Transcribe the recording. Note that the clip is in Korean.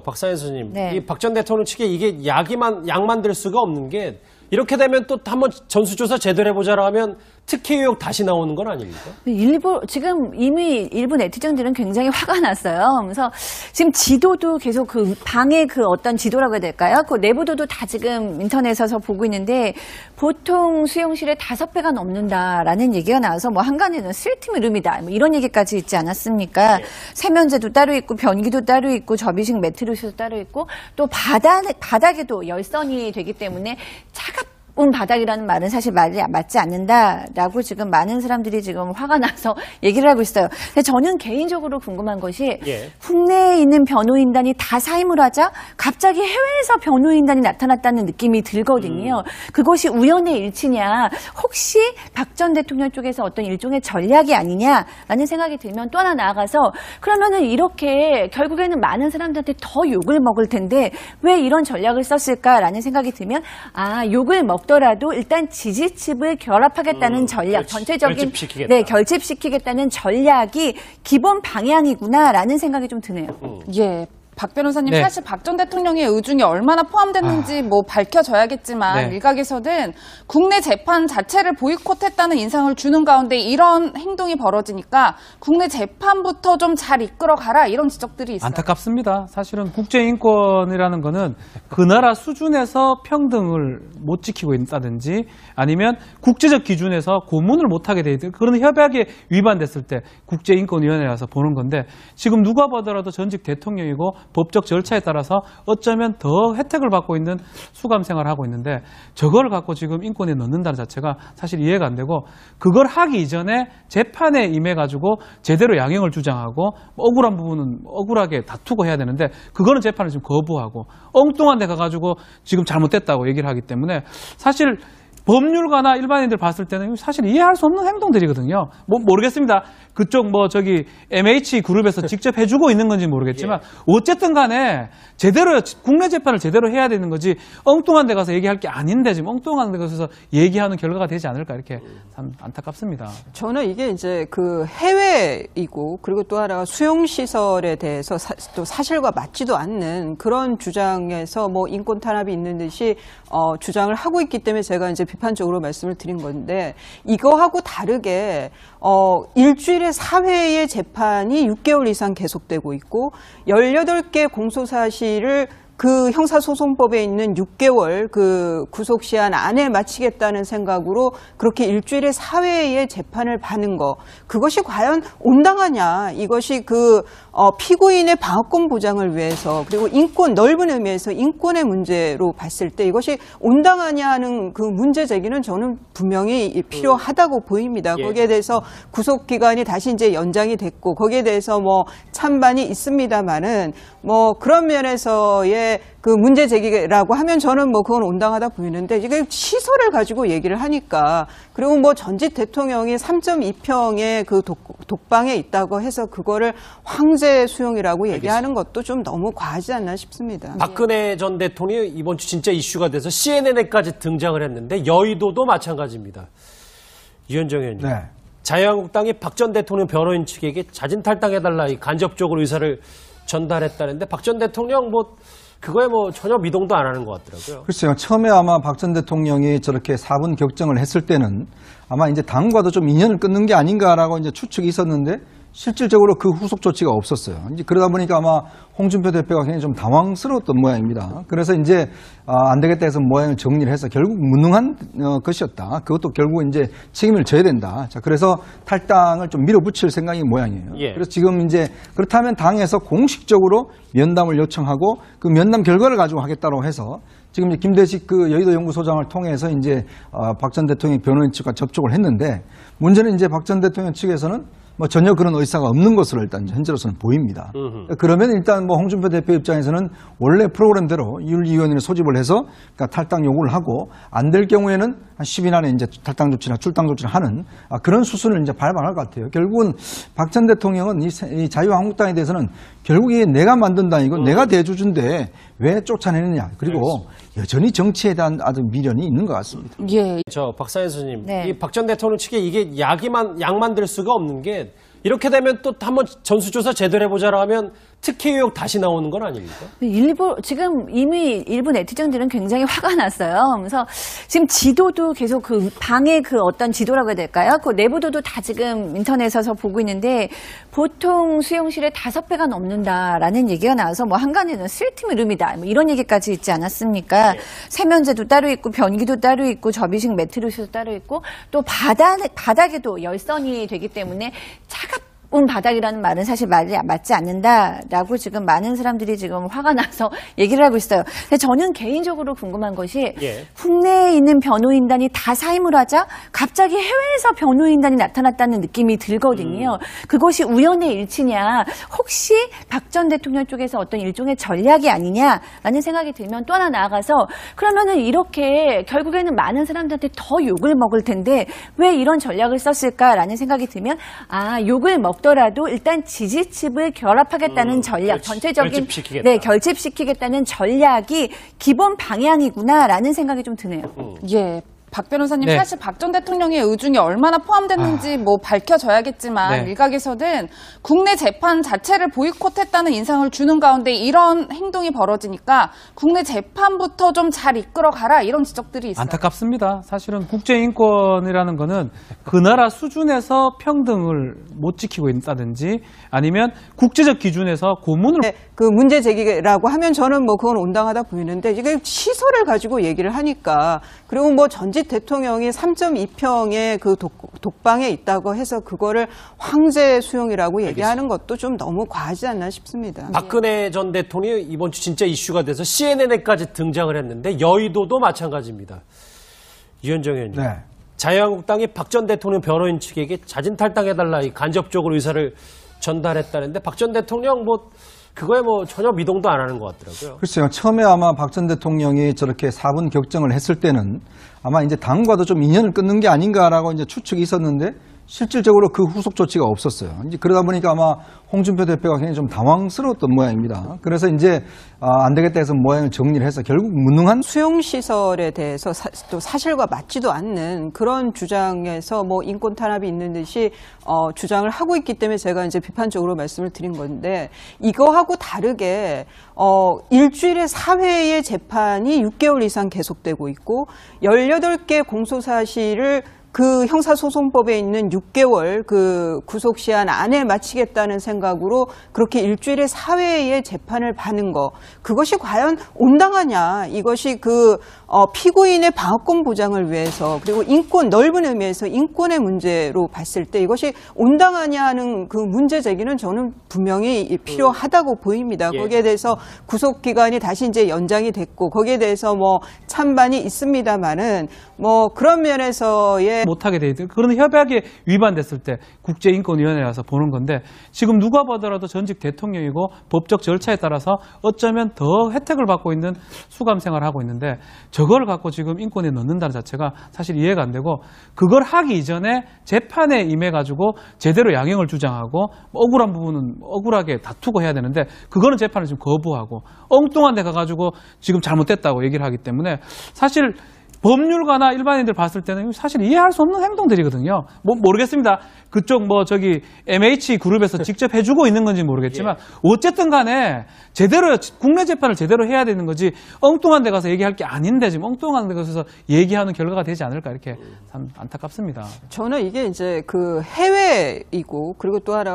박사현 선생님, 네. 이 박 전 대통령 측에 이게 약만 들 수가 없는 게 이렇게 되면 또 한번 전수조사 제대로 해보자라 하면 특혜 의혹 다시 나오는 건 아닙니까? 지금 이미 일부 네티즌들은 굉장히 화가 났어요. 그래서 지금 지도도 계속 그 방의 그 어떤 지도라고 해야 될까요? 그 내부도도 다 지금 인터넷에서 보고 있는데 보통 수용실에 5배가 넘는다라는 얘기가 나와서 뭐 한간에는 쓸틈 이름이다. 뭐 이런 얘기까지 있지 않았습니까? 세면제도 따로 있고 변기도 따로 있고 접이식 매트리스도 따로 있고 또 바닥에도 열선이 되기 때문에 차갑 바닥이라는 말은 사실 말이 맞지 않는다라고 지금 많은 사람들이 지금 화가 나서 얘기를 하고 있어요. 근데 저는 개인적으로 궁금한 것이 국내에 있는 변호인단이 다 사임을 하자 갑자기 해외에서 변호인단이 나타났다는 느낌이 들거든요. 그것이 우연의 일치냐 혹시 박 전 대통령 쪽에서 어떤 일종의 전략이 아니냐라는 생각이 들면 또 하나 나아가서 그러면은 이렇게 결국에는 많은 사람들한테 더 욕을 먹을 텐데 왜 이런 전략을 썼을까라는 생각이 들면 욕을 먹더라도 일단 지지층을 결합하겠다는 전략, 전체적인 결집시키겠다. 결집시키겠다는 전략이 기본 방향이구나라는 생각이 좀 드네요. 예. 박 변호사님, 네. 사실 박 전 대통령의 의중이 얼마나 포함됐는지 뭐 밝혀져야겠지만 네. 일각에서는 국내 재판 자체를 보이콧했다는 인상을 주는 가운데 이런 행동이 벌어지니까 국내 재판부터 좀 잘 이끌어가라 이런 지적들이 있어요. 안타깝습니다. 사실은 국제인권이라는 거는 그 나라 수준에서 평등을 못 지키고 있다든지 아니면 국제적 기준에서 고문을 못하게 돼 있는 그런 협약에 위반됐을 때 국제인권위원회에 와서 보는 건데 지금 누가 보더라도 전직 대통령이고 법적 절차에 따라서 어쩌면 더 혜택을 받고 있는 수감 생활을 하고 있는데 저걸 갖고 지금 인권에 넣는다는 자체가 사실 이해가 안 되고 그걸 하기 이전에 재판에 임해가지고 제대로 양형을 주장하고 억울한 부분은 억울하게 다투고 해야 되는데 그거는 재판을 지금 거부하고 엉뚱한 데 가가지고 지금 잘못됐다고 얘기를 하기 때문에 사실 법률가나 일반인들 봤을 때는 사실 이해할 수 없는 행동들이거든요. 뭐 모르겠습니다. 그쪽 MH 그룹에서 직접 해주고 있는 건지 모르겠지만 어쨌든 간에 제대로 국내 재판을 제대로 해야 되는 거지 엉뚱한 데 가서 얘기할 게 아닌데 지금 엉뚱한 데 가서 얘기하는 결과가 되지 않을까 이렇게 참 안타깝습니다. 저는 이게 이제 그 해외이고 그리고 또 하나가 수용시설에 대해서 또 사실과 맞지도 않는 그런 주장에서 뭐 인권 탄압이 있는 듯이 주장을 하고 있기 때문에 제가 이제 비판적으로 말씀을 드린 건데 이거하고 다르게 일주일에 4회의 재판이 6개월 이상 계속되고 있고 18개 공소사실을 그 형사소송법에 있는 6개월 그 구속시한 안에 마치겠다는 생각으로 그렇게 일주일에 4회의 재판을 받는 거 그것이 과연 온당하냐 이것이 그 피고인의 방어권 보장을 위해서 그리고 인권 넓은 의미에서 인권의 문제로 봤을 때 이것이 온당하냐 하는 그 문제 제기는 저는 분명히 필요하다고 보입니다. 거기에 대해서 구속기간이 다시 이제 연장이 됐고 거기에 대해서 뭐 찬반이 있습니다만은 뭐 그런 면에서의 그 문제 제기라고 하면 저는 뭐 그건 온당하다 보이는데 이게 시설을 가지고 얘기를 하니까 그리고 뭐 전직 대통령이 3.2평의 그 독방에 있다고 해서 그거를 황제 수용이라고 얘기하는 것도 좀 너무 과하지 않나 싶습니다. 박근혜 전 대통령이 이번 주 진짜 이슈가 돼서 CNN에까지 등장을 했는데 여의도도 마찬가지입니다. 유현정 의원님. 네. 자유한국당이 박 전 대통령 변호인 측에게 자진 탈당해달라 간접적으로 의사를 전달했다는데 박 전 대통령 그거에 전혀 미동도 안 하는 것 같더라고요. 글쎄요. 처음에 아마 박 전 대통령이 저렇게 4분 격정을 했을 때는 아마 이제 당과도 좀 인연을 끊는 게 아닌가라고 이제 추측이 있었는데 실질적으로 그 후속 조치가 없었어요. 이제 그러다 보니까 아마 홍준표 대표가 굉장히 좀 당황스러웠던 모양입니다. 그래서 이제 안 되겠다 해서 모양을 정리를 해서 결국 무능한 것이었다. 그것도 결국 이제 책임을 져야 된다. 자, 그래서 탈당을 좀 밀어붙일 생각인 모양이에요. 그래서 지금 이제 그렇다면 당에서 공식적으로 면담을 요청하고 그 면담 결과를 가지고 하겠다고 해서 지금 이제 김대식 그 여의도 연구소장을 통해서 이제 박 전 대통령 변호인 측과 접촉을 했는데 문제는 이제 박 전 대통령 측에서는 전혀 그런 의사가 없는 것으로 일단 현재로서는 보입니다. 그러면 일단 홍준표 대표 입장에서는 원래 프로그램대로 윤리위원회를 소집을 해서 그러니까 탈당 요구를 하고 안 될 경우에는 한 10일 안에 이제 탈당 조치나 출당 조치를 하는 그런 수순을 이제 밟아갈 것 같아요. 결국은 박 전 대통령은 이 자유한국당에 대해서는 결국 이게 내가 만든 당이고 내가 대주주인데 왜 쫓아내느냐. 그리고 여전히 정치에 대한 아주 미련이 있는 것 같습니다. 박사현 선생님, 이 박 전 대통령 측에 이게 약만 들 수가 없는 게 이렇게 되면 또 한번 전수조사 제대로 해보자라 하면 특혜 의혹 다시 나오는 건 아닙니까? 지금 이미 일부 네티즌들은 굉장히 화가 났어요. 그래서 지금 지도도 계속 그 방의 그 어떤 지도라고 해야 될까요? 그 내부도도 다 지금 인터넷에서 보고 있는데 보통 수용실에 5배가 넘는다라는 얘기가 나와서 뭐 한간에는 스리트 룸이다 뭐 이런 얘기까지 있지 않았습니까? 세면제도 따로 있고 변기도 따로 있고 접이식 매트리스도 따로 있고 또 바닥에도 열선이 되기 때문에 바닥이라는 말은 사실 맞지 않는다라고 지금 많은 사람들이 지금 화가 나서 얘기를 하고 있어요. 근데 저는 개인적으로 궁금한 것이 국내에 있는 변호인단이 다 사임을 하자 갑자기 해외에서 변호인단이 나타났다는 느낌이 들거든요. 그것이 우연의 일치냐 혹시 박 전 대통령 쪽에서 어떤 일종의 전략이 아니냐라는 생각이 들면 또 하나 나아가서 그러면은 이렇게 결국에는 많은 사람들한테 더 욕을 먹을 텐데 왜 이런 전략을 썼을까라는 생각이 들면 욕을 먹더라도 일단 지지층을 결합하겠다는 전략, 전체적인 결집시키겠다. 결집시키겠다는 전략이 기본 방향이구나라는 생각이 좀 드네요. 예. 박 변호사님 네. 사실 박 전 대통령의 의중이 얼마나 포함됐는지 뭐 밝혀져야겠지만 네. 일각에서는 국내 재판 자체를 보이콧했다는 인상을 주는 가운데 이런 행동이 벌어지니까 국내 재판부터 좀 잘 이끌어가라 이런 지적들이 있어요. 안타깝습니다. 사실은 국제인권이라는 거는 그 나라 수준에서 평등을 못 지키고 있다든지 아니면 국제적 기준에서 고문을 그 문제 제기라고 하면 저는 뭐 그건 온당하다 보이는데 이게 시설을 가지고 얘기를 하니까 그리고 뭐 전직 대통령이 3.2평의 그 독방에 있다고 해서 그거를 황제 수용이라고 얘기하는 것도 좀 너무 과하지 않나 싶습니다. 박근혜 전 대통령이 이번 주 진짜 이슈가 돼서 CNN에까지 등장을 했는데 여의도도 마찬가지입니다. 유현정 의원님. 네. 자유한국당이 박 전 대통령 변호인 측에게 자진 탈당해달라 이 간접적으로 의사를 전달했다는데 박 전 대통령 그거에 전혀 미동도 안 하는 것 같더라고요. 글쎄요. 처음에 아마 박 전 대통령이 저렇게 4분 격정을 했을 때는 아마 이제 당과도 좀 인연을 끊는 게 아닌가라고 이제 추측이 있었는데 실질적으로 그 후속 조치가 없었어요. 이제 그러다 보니까 아마 홍준표 대표가 굉장히 좀 당황스러웠던 모양입니다. 그래서 이제 안 되겠다 해서 모양을 정리를 해서 결국 무능한 수용시설에 대해서 또 사실과 맞지도 않는 그런 주장에서 뭐 인권 탄압이 있는 듯이 주장을 하고 있기 때문에 제가 이제 비판적으로 말씀을 드린 건데 이거하고 다르게 일주일에 4회의 재판이 6개월 이상 계속되고 있고 18개 공소사실을 그 형사소송법에 있는 6개월 그 구속시한 안에 마치겠다는 생각으로 그렇게 일주일에 4회의 재판을 받는 거 그것이 과연 온당하냐 이것이 피고인의 방어권 보장을 위해서 그리고 인권 넓은 의미에서 인권의 문제로 봤을 때 이것이 온당하냐 하는 그 문제 제기는 저는 분명히 필요하다고 보입니다. 거기에 대해서 구속기간이 다시 이제 연장이 됐고 거기에 대해서 뭐 찬반이 있습니다만은 뭐 그런 면에서의 못하게 돼 있는 그런 협약에 위반됐을 때 국제인권위원회에 와서 보는 건데 지금 누가 보더라도 전직 대통령이고 법적 절차에 따라서 어쩌면 더 혜택을 받고 있는 수감 생활을 하고 있는데 저걸 갖고 지금 인권에 넣는다는 자체가 사실 이해가 안 되고 그걸 하기 이전에 재판에 임해가지고 제대로 양형을 주장하고 억울한 부분은 억울하게 다투고 해야 되는데 그거는 재판을 지금 거부하고 엉뚱한 데 가가지고 지금 잘못됐다고 얘기를 하기 때문에 사실 법률가나 일반인들 봤을 때는 사실 이해할 수 없는 행동들이거든요. 모르겠습니다. 그쪽 MH 그룹에서 직접 해주고 있는 건지 모르겠지만 어쨌든 간에 제대로 국내 재판을 제대로 해야 되는 거지 엉뚱한 데 가서 얘기할 게 아닌데 지금 엉뚱한 데 가서 얘기하는 결과가 되지 않을까 이렇게 참 안타깝습니다. 저는 이게 이제 그 해외이고 그리고 또 하나가